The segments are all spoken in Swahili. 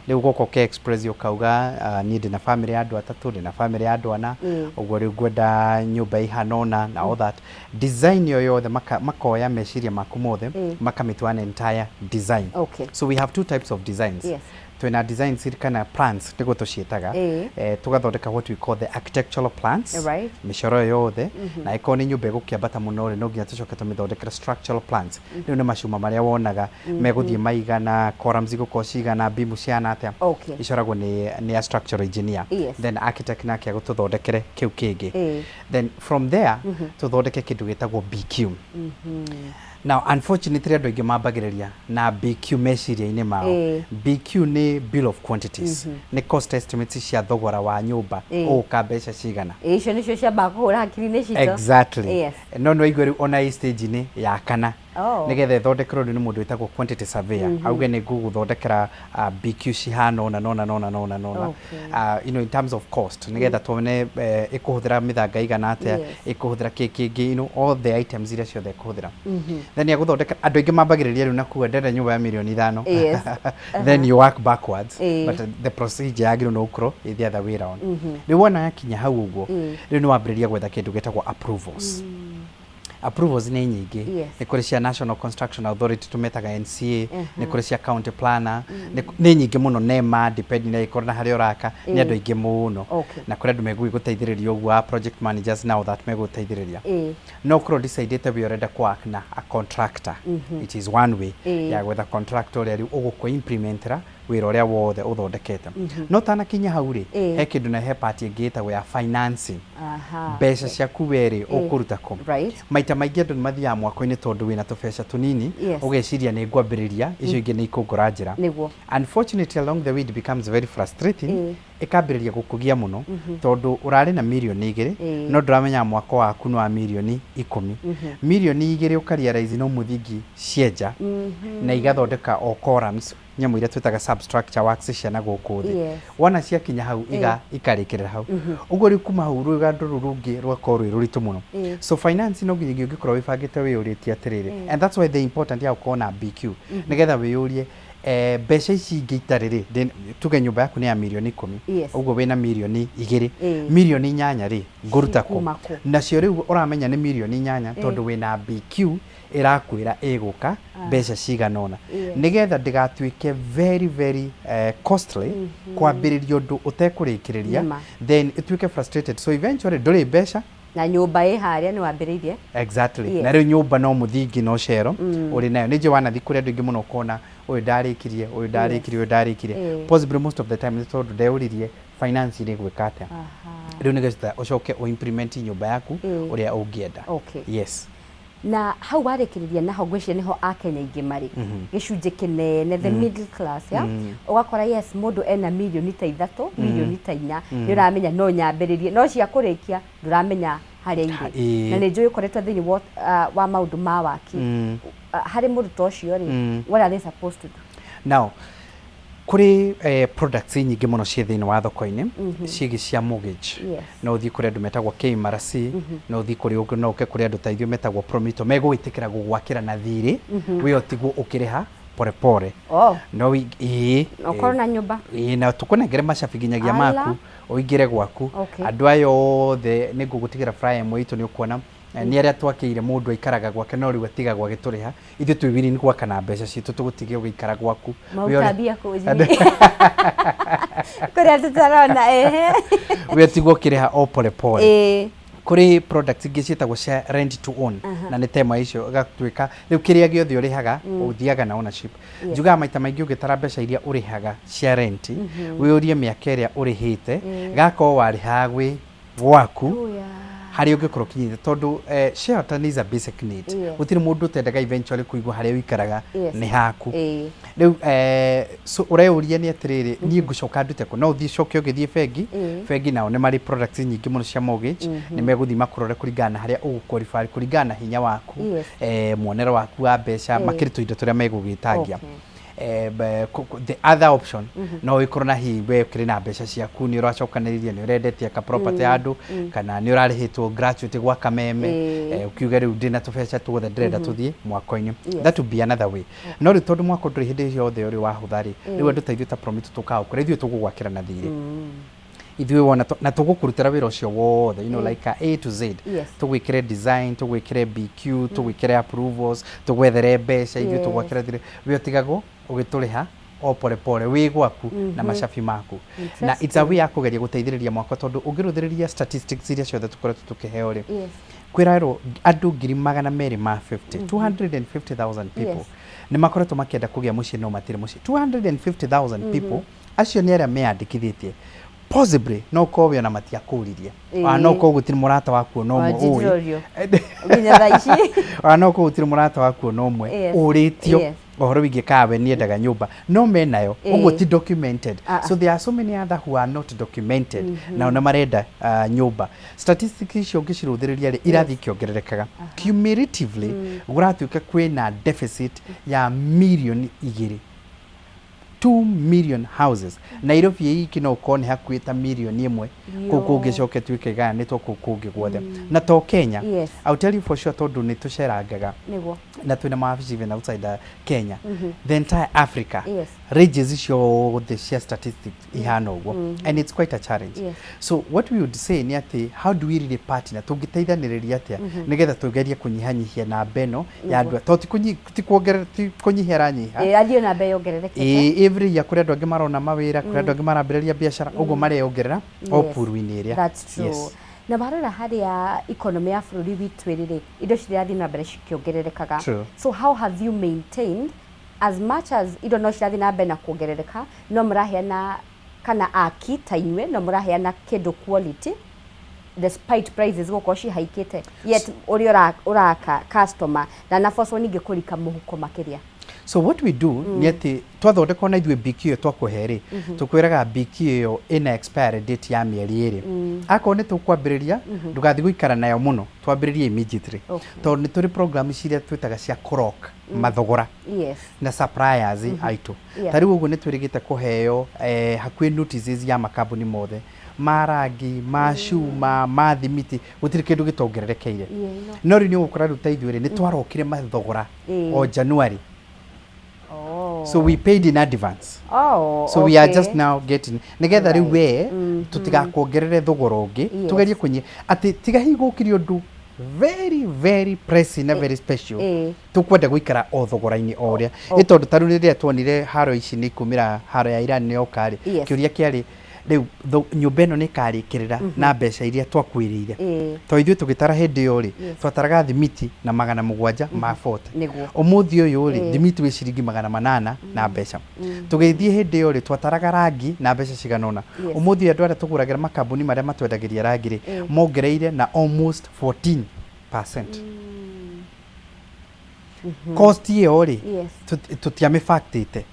riu goko ke express ukauga ni ndina family ya andu atatu ndina family ya andu ana uguo riu ngwenda nyumba ihanona na all that design yo yothe makoya meciria maku mothe makamitwana entire design. So we have two types of designs. Twina design kana plans niguo tucietaga tugathondeka what we call the architectural plans micoro yothe na iko ni nyumba gukiambata muno ri no nginya tucoke tumithondekera structural plans riu ni macuma maria wonaga meguthie maigana columns iguko cigana beam ciana atia icoragwo ni a structural engineer then architect nake agututhondekere kiu kingi then from there tuthondeke kindu gitagwo BQ. Now unfortunately andu aingi mambagiriria na BQ meciria-ini mao. BQ ni bill of quantities ni cost estimates cia thogora wa nyumba uka mbeca cigana icio nicio cia bakuhura hakiri-ini cito. Exactly. No igwe ona stage ni ya kana nigetha thondekerwo ni mundu witagwo quantity surveyor auge ni guguthondekera BQ cihana ona you know in terms of cost nigetha tuone ikuhuthira mithanga igana atia ikuhuthira kingi you know all the items iria ciothe ikuhuthira then ya guthondeka andu aingi mambagiriria riu na kuga ndenda nyumba ya milioni 5 then you work backwards but the procedure yagiro no ukro the other way around riu wona yakinya hau uguo riu ni wambiriria gwetha kindu getagwo approvals. Approvals ni nyingi ni kuri cia National Construction Authority tumetaga NCA ni kuri cia county planner ni nyingi muno nema depending na ikora na hari oraka ni andu aingi muno na kuri andu megui guteithiriria uguo project managers now that megu guteithiriria no kuro decide te biorenda kwak na a contractor it is one way ya gwetha contractor ria uguko implementera wira uria wothe uthondekete no tana kinya hau ri he kindu na he party ngita ya financing mbeca ciaku weri ukuruta ku maita maingi andu mathia mwako-ini tondu wina tubeca tunini ugeciria ni ngwambiriria icio ingi ni ikungura njira unfortunately along the way it becomes very frustrating ikambiriria gukugia muno tondu urari na milioni 2 no ndramenya mwako waku no wa milioni 10 milioni 2 ukarealize no muthingi cienja na igathondeka o columns nyamu iria twitaga substructure works ciana guku thi wona cia kinya hau ikarikirira hau uguo ri kuma hau ruga nduru rungi rwako ruritu muno so finance no nginya ungikorwo wibangite wiyuritie atiriri and that's why the important ya ukona BQ nigetha wiyurie mbeca ici ingeitariri tuge nyumba yaku ni ya milioni 10 uguo wina milioni 2 milioni 8 ri nguruta ku nacio riu uramenya ni milioni 8 tondu wina BQ irakwira iguka mbeca ciganona nigetha ndigatuike very very costly kwambiriria undu utekurikiriria then ituike frustrated so eventually nduri mbeca na nyumba haria ni wambiririe exactly na riu nyumba no muthingi no cero uri nayo nije wanathi kuri andu ingi muno kona uyu ndarikirie possibly most of the time ni tondu ndeuririe finance ni gwikata riu nigetha ucoke o implement nyumba yaku uria ungienda yes na hau warikiriria naho ngwiciria niho akenya ingi mari gicunje kinene the middle class ya ugakora yes mundu ena milioni ta 3 milioni ta 4 ni uramenya no nyambiririe no cia kurikia nduramenya haria iri na ni njui koretwo thiini wa maundu ma waki hari mundu tocio ri what are they supposed to do now kuri products nyingi muno cie thiini wa thoko-ini cigi cia mortgage no thi kuri andu metagwo KMRC no thi kuri ungi no uke kuri andu taithio metagwo Promito megwitikira gugwakira na thiri wi otigwo ukiriha pore no okorwo na nyumba na tukunengere macabi nginyagia maku uingire gwaku andu ayo othe ni ngugutigira fly mwitu ni ukuona ni aria twakire mundu aikaraga gwake no riu atiga gwa gituriha ithu twibiri ni gwaka na mbeca citu tugutigia ugiikara gwaku mautabia kuzini kuri tutarona we atigwo kiriha o pore kuri products ingi cietagwo cia rent to own na ni tema icio gatuika riu kiria giothe urihaga uthiaga na ownership juga maita maingi ugitara mbeca iria urihaga cia rent wiurie miaka iria urihite gako wariha gwi gwaku hari ungikorwo kinyite tondu shelter is a basic need gutiri mundu tendaga eventually kuigwa hari wikaraga ni haku riu so ureuria ni atiriri ni ngucoka ndute ko no uthi coke ugithie bengi nao ni mari products nyingi muno cia mortgage ni meguthima kurore kuringana haria uguqualify kuringana hinya waku muonero waku wa mbeca makiritu indo turia megugitangia the other option no ikorwo na hiwe kiri na mbeca ciaku ni uracokaniriria ni urendetie ka property andu kana ni urarihitwo gratuity gwa kameme ukiuga riu ndina tubeca tuothe ndirenda tuthie mwako-ini that would be another way no ri tondu mwako nduri hindi yothe uri wahuthari riu andu taithio ta promit tukao kuri ithio tugugwakira na thiri ithuĩ wona na tũgũkũrutĩra wĩra ũcio wothe you know like A to Z tũgwĩkĩre design tũgwĩkĩre BQ tũgwĩkĩre approvals tũgwethere mbeca ithuĩ tũgwakĩra thirĩ wĩ ũtigagwo ũgĩtũrĩha o pole pole wĩ gwaku na macabi maku na it's a way ya kũgeria gũteithĩrĩria mwako tondũ ũngĩrũthĩrĩria statistics iria ciothe tũkoretwo tũkĩheo rĩ kwĩrarwo andũ 250,000 250,000 people nĩ makoretwo makĩenda kũgĩa mũciĩ no matirĩ mũciĩ 250,000 people acio nĩ arĩa meyandĩkithĩtie possibly no kowe na matia kuririe no ko gutiri murata waku no mwe nginya thaici no ko gutiri murata waku no mwe uritio ohoro wige kawe ni endaga nyumba no menayo uguo ti documented so there are so many other who are not documented na ona marenda nyumba statistics icio ngiciruthiriria ri irathi kiongererekaga cumulatively guratuika kwina deficit ya million 2 million houses Nairobi hiki no kone hakuita milioni 1 kuku gicoke tuike ganitwo kuku giguothe na to Kenya I'll tell you for sure tondu ni tucerangaga na twina mawabici even outside Kenya the entire Africa ranges icio the share statistics ihana uguo and it's quite a challenge so what we would say ni ati how do we really partner tungiteithaniriria atia nigetha tugerie kunyihanyihia na beno ya andu toti kunyihia ranyiha adio na be yongerereke every ya kuri andu angi marona mawira kuri andu angi marambĩrĩria biashara uguo mareyongerera o puru-inĩ ĩrĩa that's true na barora haria economy ya bũrũri witũ rĩrĩ indo cirathi na mbere cikiongererekaga so how have you maintained as much as indo no cirathi na mbere na kuongerereka no mũraheana kana aki ta inyuĩ no mũraheana kĩndũ quality despite prices gũkorwo cihaikĩte yet ũrĩa ũraka customer na naboco ningĩ kũrika mũhuko makĩria so what we do ni ati twathondeka na ithuĩ BQ yo twakuhere tukwiraga BQ yo ina expiry date ya mieri ĩrĩ akorwo nĩ tukwambĩrĩria ndugathi gũikara nayo mũno twambĩrĩrie immediately tondũ nĩ tũrĩ program ciria twĩtaga cia clock mathogora na suppliers aitũ tarĩ ũguo nĩ twĩrĩgĩte kũheo hakuhĩ notices ya makambuni mothe marangi mashuma mathimiti gũtirĩ kĩndũ gĩtongererekeire no rĩu nĩ ũgũkora rĩu ta ithuĩ nĩ twarokire mathogora o January so we paid in advance so we are just now getting nigetha riu we tutigakuongerere thogora ungi tugerie kunyi ati tiga higũkirio ndu very pressing na very special tukwenda guikara o thogora-ini o ria itondu taru riria twonire haro ici ni kumira haro ya Iran ni okari kiuria kiari riu nyumba ino ni karikirira na mbeca iria twakwiriire to ithuĩ tugitara hindi yo ri twataraga thimiti na 700 ma 40 umuthi uyu ri thimiti wi ciringi 800 na mbeca tugithie hindi yo ri twataraga rangi na mbeca ciganona umuthi andu aria tuguragira makambuni maria matwendagiria rangi ri mongereire na almost 14% cost iyo ri tutiamifactite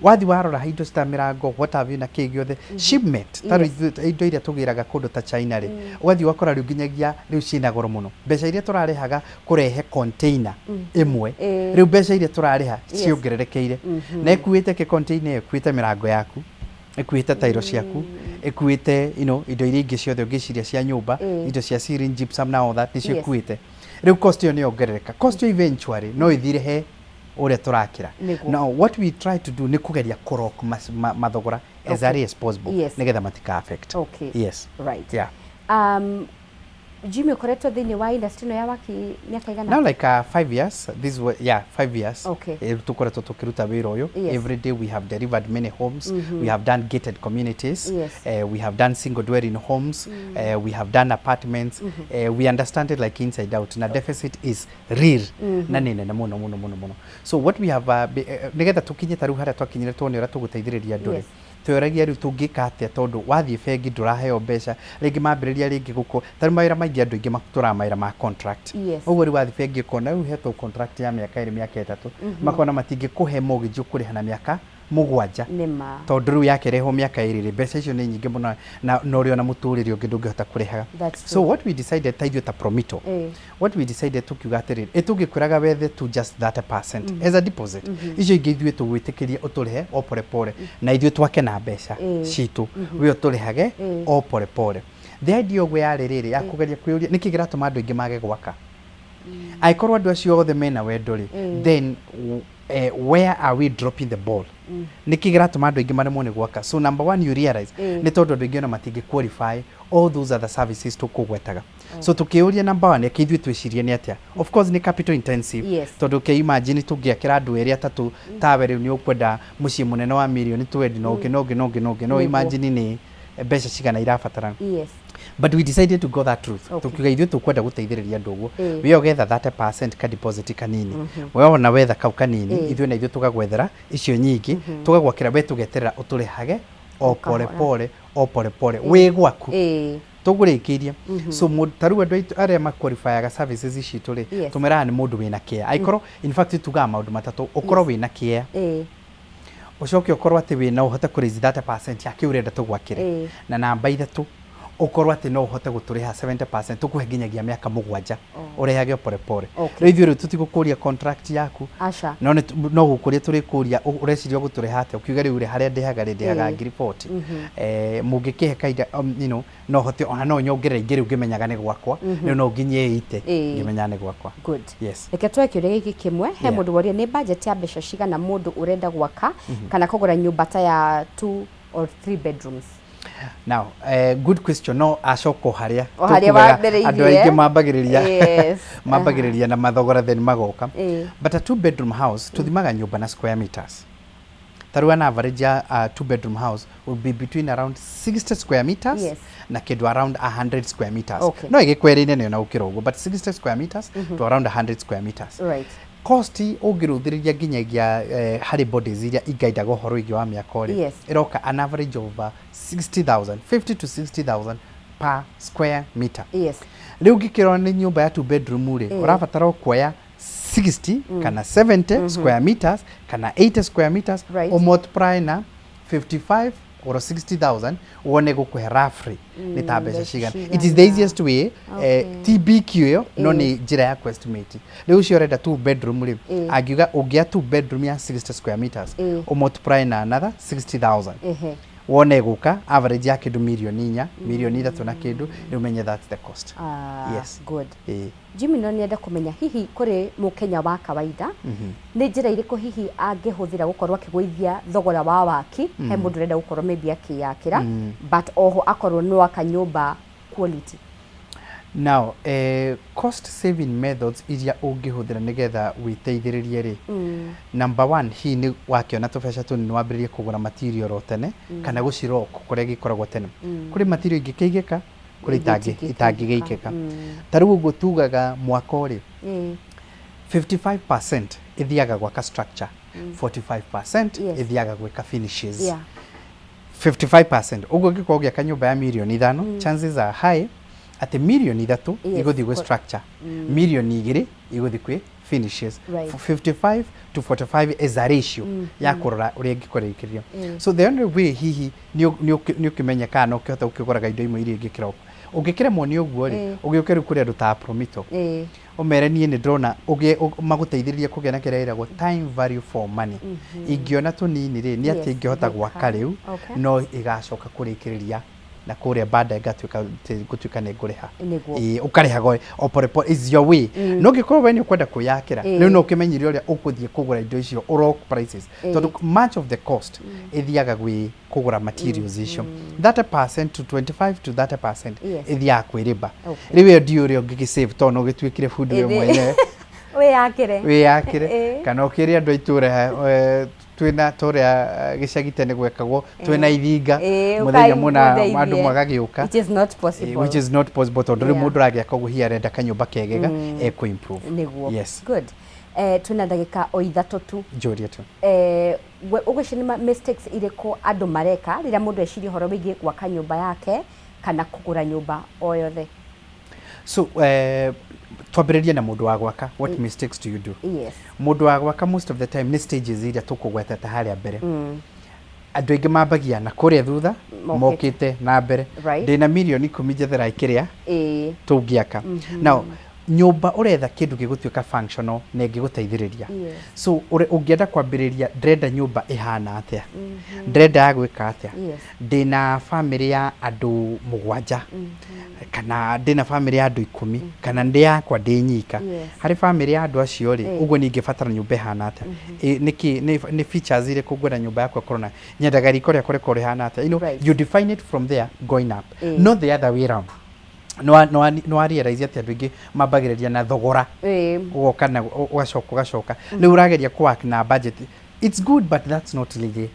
wathi warora indo sta mirango what have you na kigiothe shipment taru indo iria tugiraga kundu ta China ri wathi wakora riu nginyagia riu cina goro muno mbeca iria turarihaga kurehe container imwe riu mbeca iria turariha ciongererekeire na ikuite ke container ikuite mirango yaku ikuite tairo ciaku ikuite indo iria ingi ciothe ungiciria cia nyumba indo cia ceiling gypsum na all that nicio ikuite riu cost yo ni ongerereka cost yo eventually no ithire he uria turakira now what we try to do ni kugeria kurok mathogora as early as possible nigetha matika affect right Jimmy ukoretwo thini wa industry no ya waki miaka igana now like 5 years this was 5 years tukoretwo tukiruta wira uyu every day we have delivered many homes we have done gated communities we have done single dwelling homes we have done apartments we understand it like inside out na deficit is real na nene na muno so what we have nigetha tukinye taru haria twakinyire tuone ura tuguteithiriria andu tweragia riu tungika atia tondu wathie bengi nduraheo mbeca ringi mambiriria ringi guko taru mawira maingi andu ingi makutura mawira ma contract uguo riu wathie bengi kona riu hetwo contract ya miaka 2 miaka 3 makona matingi kuhe mortgage ukuriha na miaka mugwanja tondu riu yake reho miaka iriri mbeca icio ni nyingi muno na uri ona muturire ungi ndungihota kuriha. So what we decided taithio ta Promito, what we decided tukiuga atiriri itungikwiraga wethe to just 30% as a deposit icio ingi ithue tugwitikiria uturihe o pore pore na ithue twake na mbeca citu we uturihage o pore pore. The idea ogwe yari riri ya kugeria kwiuria niki giratuma andu ingi mage gwaka aikorwo andu acio othe mena wendo ri then where are we dropping the ball? Niki giratuma andu ingi maremwo ni gwaka. So number one you realize ni tondu andu ingi ona matingi qualify all those other services tukugwetaga. So tukiuria number one yakithwe twicirie ni atia, of course ni capital intensive tondu ke imagine tungiakira andu eri atatu tawe riu ni ukwenda mucii munene wa milioni 20 no imagine ni mbeca cigana irabatarana. But we decided to go that route. Tukiuga ithuĩ tukwenda guteithĩrĩria andũ ũguo we ugetha 30% ka deposit kanini we ona wetha kau kanini ithuĩ na ithuĩ tugagwethera icio nyingi tugagwakĩra we tugeterera ũtũrĩhage o pore pore we gwaku tugurĩkĩrie. So taru andũ arĩa maqualifyaga services ici tũrĩ tumeraga nĩ mũndũ wĩna care. Aikorwo in fact tugaga maũndũ matatũ ũkorwo wĩna care ucoke ukorwo ati wina uhota kuraise 30% ya kiu urenda tugwakire na namba ithatu ukorwo ati no uhote guturiha 70% tukuhe nginyagia miaka mugwanja urehage pore pore. Riu ithuĩ tutigukuria contract yaku no gukuria turikuria ureciria guturiha ati ukiuga riu uri haria ndihaga ndihaga report mungikihe kaida no hote ona no nyongerera ingĩ riu ngimenyaga ni gwakwa no nginye ite ngimenya ni gwakwa. Good. Reke twekire giki kimwe he mundu woria ni budget ya mbeca cigana mundu urenda gwaka kana kugura nyumba ta ya 2 or 3 bedrooms. Now, good question. No acoko haria wambere andu aingi mambagiriria na mathogora then magoka. But a 2 bedroom house tuthimaga nyumba na square meters. Taru an average a 2 bedroom house will be between around 60 square meters na kindu around 100 square meters. No igikwere-ine ni ona ukira uguo but 60 square meters to around 100 square meters. Cost ungiruthiria nginyagia harry bodies iria igaidaga uhoro igi wa miaka ri iroka an average of 50 to 60,000 per square meter. Riu ngikirwo ni nyumba ya 2 bedroom ri urabatara kuoya 60 kana 70 square meters kana 80 square meters o multiply na 55 or 60,000 wone gukuhe roughly ni ta mbeca cigana. It is the easiest way TBQ yo no ni njira ya estimate. Riu cio renda 2 bedroom ri agiuga ungia 2 bedroom ya 60 square meters o multiply na another 60,000 wone guka average ya kindu milioni 4 milioni 3 na kindu ni umenye that's the cost. Good. Jimmy no nienda kumenya hihi kuri mukenya wa kawaida ni njira iriku hihi angihuthira gukorwo akigwithia thogora wa waki he mundu renda gukorwo maybe akiyakira but oho akorwo no akanyumba quality. Now cost saving methods iria ungihuthira nigetha witeithiririe ri number 1 hi ni wakiona tubeca tu ni wambiririe kugura material rotene kana guciroko kuria gikoragwo tene kuri material ingikigika kuri itangigikika taru uguo tugaga mwaka uri 55% ithiaga gwaka structure 45% ithiaga gwika finishes 55% uguo gikorwo giaka nyumba ya milioni 5 chances are high ati milioni 3 iguthi gwe structure milioni 2 iguthi kwi finishes 55 to 45 is a ratio ya kurora uria ngikorekirio. So the only way hihi ni ukimenya kana ukihota ukiguraga indo imwe iria ingikiroko ungikiremwo ni uguo ri ugiuke kuri andu ta Promito umere nie ni ndrona maguteithiririe kugia na kira iragwo time value for money ingiona tunini ri ni ati ingihota gwaka riu no igacoka kurikiriria na kuria baada gatuika ne nguriha ukariha o pore pore is your way no gikorwo we ni ukwenda kuyakira riu no kimenyire uria ukuthie kugura indo icio rock prices tondu much of the cost ithiaga gwi kugura materials icio 30% to 25 to 30% ithiaga kwiriba riu ndio uria ngigicave tondu gituikire food we mwenyewe we yakire kana ukiria andu aiture twina toria gicagi tene gwekagwo twina ithinga muthenya muna andu magagiuka which is not possible tondu ri mundu ragiaka guhia renda kanyumba kegega ku improve. Good. Twina ndagika o ithatu tu njuria tu ugwicini mistakes iriko andu mareka rira mundu eciria horo wigi gwaka nyumba yake kana kugura nyumba o yothe. So twambĩrĩrie na mũndũ wa gwaka, what mistakes do you do? Yes. Mũndũ wa gwaka most of the time nĩ stages iria tũkũgwetete harĩa mbere. Andũ aingĩ mambagia na kũrĩa thutha mokĩte na mbere. Ndĩna milioni 10 njethera ikĩrĩa tũngĩaka. Now nyũmba ũretha kĩndũ gĩgũtuĩka functional na gĩgũteithĩrĩria. So ũngĩenda kwambĩrĩria ndĩrenda nyũmba ĩhana atĩa, ndĩrenda ya gwĩka atĩa, ndĩna family ya andũ 7 kana ndĩna family ya andũ 10 kana ndĩ yakwa ndĩ nyika, harĩ family ya andũ acio rĩ ũguo ningĩbatara nyũmba ĩhana atĩa, nĩ features irĩkũ ngwenda nyũmba yakwa ĩkorwo na, nyendaga riko rĩakwa rĩkorwo rĩhana atĩa, you know, you define it from there going up, not the other way around. No realize ati andũ aingĩ mambagĩrĩria na thogora ũgoka na ũgacoka rĩu ũrageria kũwork na budget. It's good but that's not really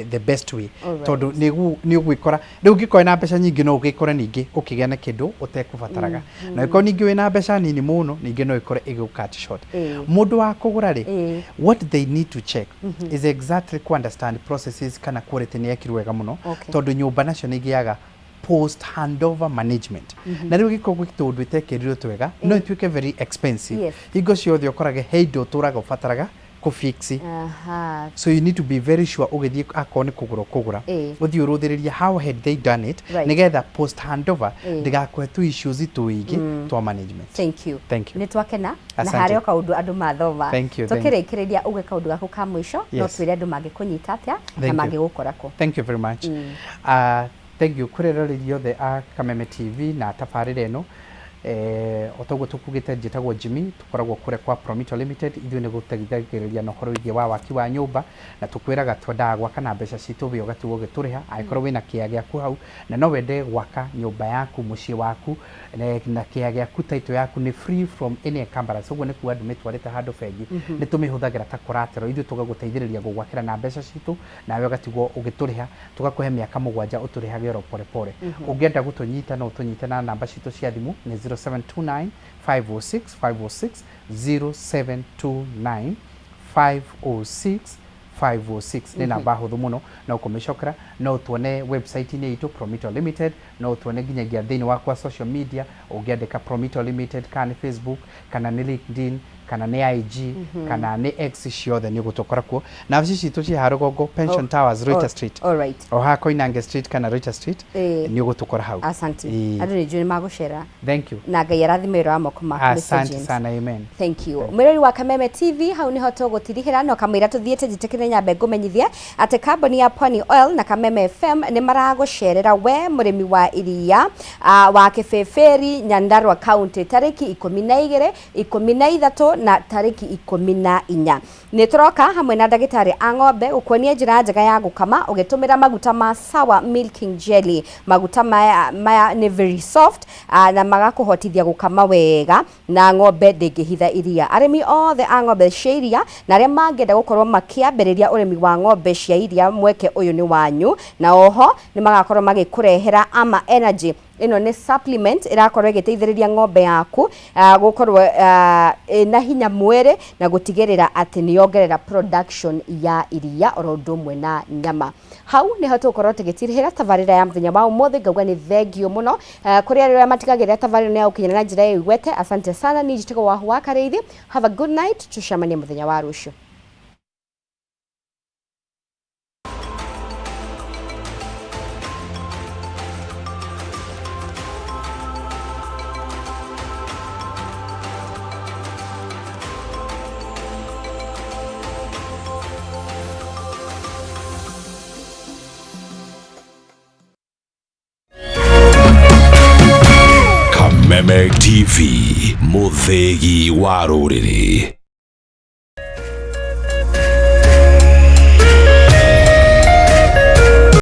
the best way, tondũ nĩ ũgwĩkora rĩu ũngĩkorwo na mbeca nyingĩ no ũgĩkore ningĩ ũkĩgĩa na kĩndũ ũtekũbataraga, na ũngĩkorwo ningĩ wĩna mbeca nini mũno ningĩ no ĩkore cut short. Mũndũ wa kũgũra rĩ, what they need to check is exactly to understand processes kana quality nĩ yekirwo wega mũno, tondũ nyũmba nacio nĩ igĩaga post handover management. Na rĩu gĩko gwitũ ũndũ ĩtekĩrirwo twega no ĩtuĩke very expensive. Hingo ciothe ũkoraga he indo ũtũraga ũbataraga kũfix. So you need to be very sure ũgĩthiĩ akorwo nĩ kũgũra ũthiĩ ũrũthĩrĩria how had they done it nĩgetha post handover ndĩgakũhe tu issues tũingĩ twa management. Thank you. Nĩ twakena na harĩ kaũndũ andũ mathoma. Tũkĩrĩkĩrĩria uge kaũndũ gaku ka mũico no twĩre andũ mangĩkũnyita atĩa na mangĩgũkora kũ. Thank you very much. Thank you kũrerorĩria othe a Kameme TV na tabarĩra ĩno. Otoguo tukugite njĩtagwo Jimmy, tukoragwo kũrĩa kwa Prometo Limited, ithuĩ nĩ gũteithagĩrĩria na ũhoro wĩgiĩ wa waki wa nyũmba, na tukwĩraga twendaga gwaka na mbeca citũ we ũgatigwo ũgĩtũrĩha angĩkorwo wĩna kĩaya gĩaku hau, na no wende gwaka nyũmba yaku mũciĩ waku na kĩaya gĩaku title yaku nĩ free from any encumbrance. Ũguo nĩ kuuga andũ mĩtwarĩte handũ bengi nĩ tũmĩhũthagĩra ta collateral, ithuĩ tũgagũteithĩrĩria gũgwakĩra na mbeca citũ nawe ũgatigwo ũgĩtũrĩha, tũgakũhe mĩaka 7 ũtũrĩhage oro pole pole. Ũngĩenda gũtũnyita no ũtũnyite na namba citũ cia thimũ nĩ 0729 506 506 0729 506 506 nĩ namba hũthũ mũno no kũmĩcokera, no tuone website-inĩ itũ Prometo Limited, no tuone nginyagia thĩinĩ wa kwa social media ũngĩandĩka Prometo Limited kana nĩ Facebook kana nĩ LinkedIn kana nĩ IG kana nĩ X ciothe nĩ gũtokora kuo. Na wabici citũ cia Harogongo Pension Towers Rita Street o ha Koinange Street kana Rita Street nĩ gũtokora hau. Asante andũ nĩ njũĩ magũcera. Thank you na Ngai arathimĩrwo wa moko maku. Asante sana, amen. Thank you. Mwĩrori wa Kameme TV hau nĩho tũgũtirihĩra no kamũira tũthiĩte njĩtĩkĩre nyambe ngũmenyithia atĩ kambuni ya Pony Oil na Kameme FM nĩ maragũcerera we mũrĩmi wa iria wa Kĩbĩbĩri Nyandarua County tarĩki 12 13 na tarĩki 14. Nĩ tũroka hamwe na ndagĩtarĩ a ng'ombe gũkuonia njĩra njega ya gũkama ũgĩtũmĩra maguta ma Sawa Milking Jelly. Maguta maya nĩ very soft na magakũhotithia gũkama wega na ng'ombe ndĩngĩhitha iria. Arĩmi othe a ng'ombe cia iria na arĩa mangĩenda gũkorwo makĩambĩrĩria ũrĩmi wa ng'ombe cia iria mweke ũyũ nĩ wanyu, na oho nĩ magakorwo magĩkũrehera Ama Energy. Ĩno nĩ supplement ĩrakorwo ĩgĩteithĩrĩria ng'ombe yaku gũkorwo na hinya mwĩrĩ na gũtigĩrĩra atĩ nĩ yongerera production ya iria oro ũndũ ũmwe na nyama. Hau nĩho tũgũkorwo tũgĩtirihĩra tabarĩra ya mũthenya wa ũmũthĩ. Ngauga nĩ thengio mũno kũrĩ arĩa matigagĩrĩra tabarĩra nĩ yagũkinyana na njĩra ya igwete. Asante sana, ni njĩtĩko wahu wa Karĩithi. Have a good night, tucemanie mũthenya wa rũciũ. Kameme TV, mũthĩgi wa rũrĩrĩ.